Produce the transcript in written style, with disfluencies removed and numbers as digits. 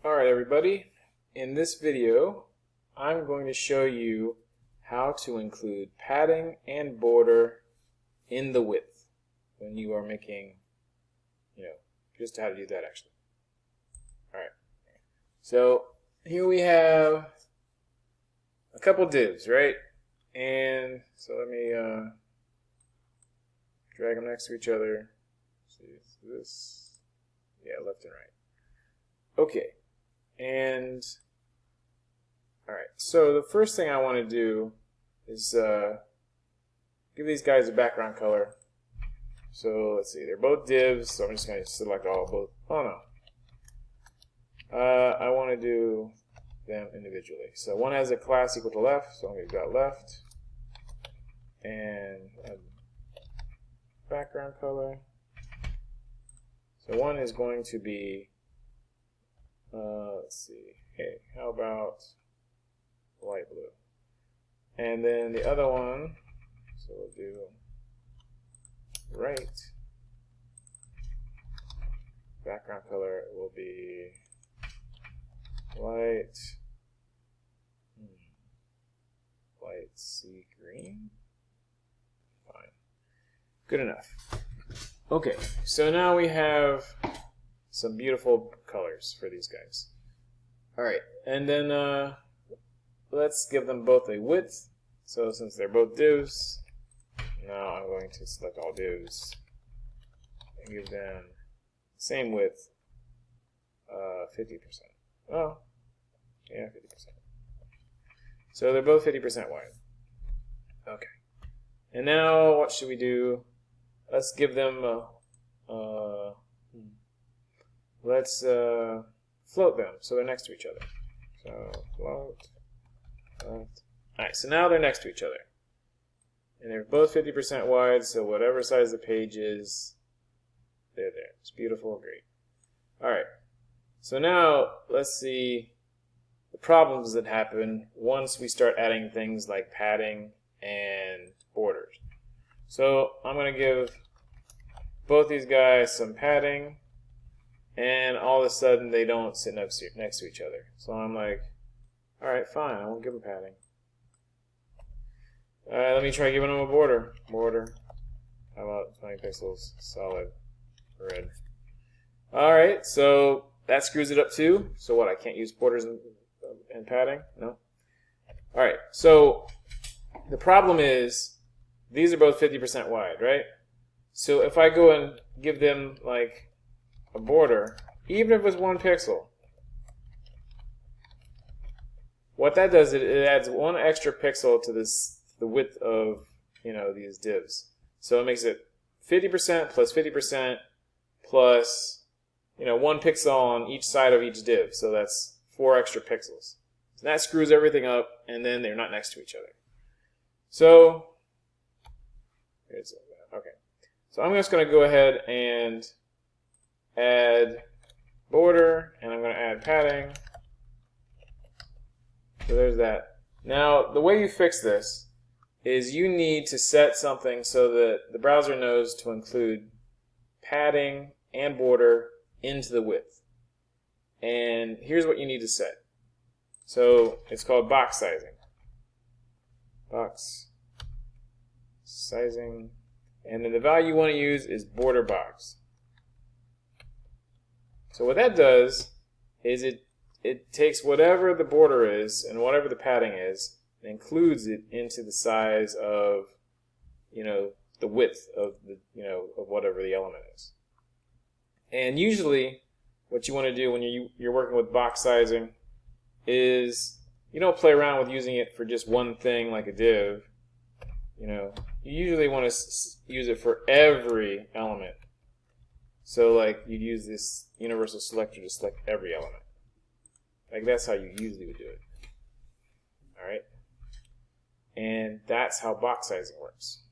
Alright everybody, in this video I'm going to show you how to include padding and border in the width when you are making, just how to do that actually. Alright, so here we have a couple divs, right? And so let me drag them next to each other. See this? Yeah, left and right. Okay. And alright, so the first thing I want to do is give these guys a background color. So let's see, they're both divs, so I'm just going to select both. Oh no. I want to do them individually. So one has a class equal to left, so I'm going to do left. And background color. So one is going to be let's see. Hey, how about light blue? And then the other one, so we'll do right. Background color will be light sea green. Fine. Good enough. Okay, so now we have some beautiful colors for these guys. Alright, and then let's give them both a width. So since they're both divs, now I'm going to select all divs and give them the same width, 50%. Oh, yeah, 50%. So they're both 50% wide. Okay. And now what should we do? Let's give them let's float them so they're next to each other. So float. Alright, so now they're next to each other. And they're both 50% wide, so whatever size the page is, they're there. It's beautiful, great. Alright, so now let's see the problems that happen once we start adding things like padding and borders. So I'm going to give both these guys some padding, and all of a sudden they don't sit next to each other. So I'm like, alright, fine, I won't give them padding. Alright, let me try giving them a border. How about 20 pixels, solid, red. Alright, so that screws it up too. So what, I can't use borders and padding? No? Alright, so the problem is these are both 50% wide, right? So if I go and give them like a border, even if it's 1 pixel, what that does, it adds 1 extra pixel to the width of these divs. So it makes it 50% plus 50% plus 1 pixel on each side of each div. So that's 4 extra pixels. So that screws everything up, and then they're not next to each other. So okay. So I'm just going to go ahead and add border, and I'm going to add padding. So there's that. Now, the way you fix this is you need to set something so that the browser knows to include padding and border into the width. And here's what you need to set. So it's called box sizing. Box sizing. And then the value you want to use is border box. So what that does is it takes whatever the border is and whatever the padding is and includes it into the size of the width of of whatever the element is. And usually what you want to do when you're working with box sizing is you don't play around with using it for just one thing like a div. You usually want to use it for every element. So like you'd use this universal selector to select every element. Like that's how you usually would do it. Alright? And that's how box sizing works.